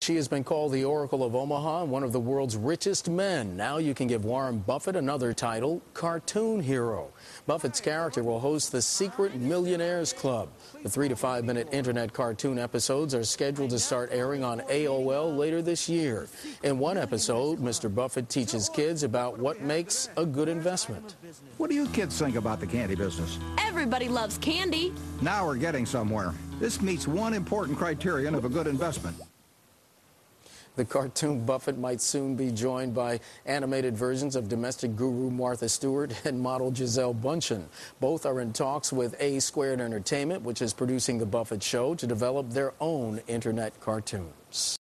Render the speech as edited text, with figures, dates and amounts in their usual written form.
She has been called the Oracle of Omaha and one of the world's richest men. Now you can give Warren Buffett another title, Cartoon Hero. Buffett's character will host the secret Millionaires Club. The 3 to 5 minute internet cartoon episodes are scheduled to start airing on AOL later this year. In one episode, Mr. Buffett teaches kids about what makes a good investment. What do you kids think about the candy business? Everybody loves candy. Now we're getting somewhere. This meets one important criterion of a good investment. The cartoon Buffett might soon be joined by animated versions of domestic guru Martha Stewart and model Gisele Bundchen. Both are in talks with A Squared Entertainment, which is producing the Buffett show, to develop their own internet cartoons.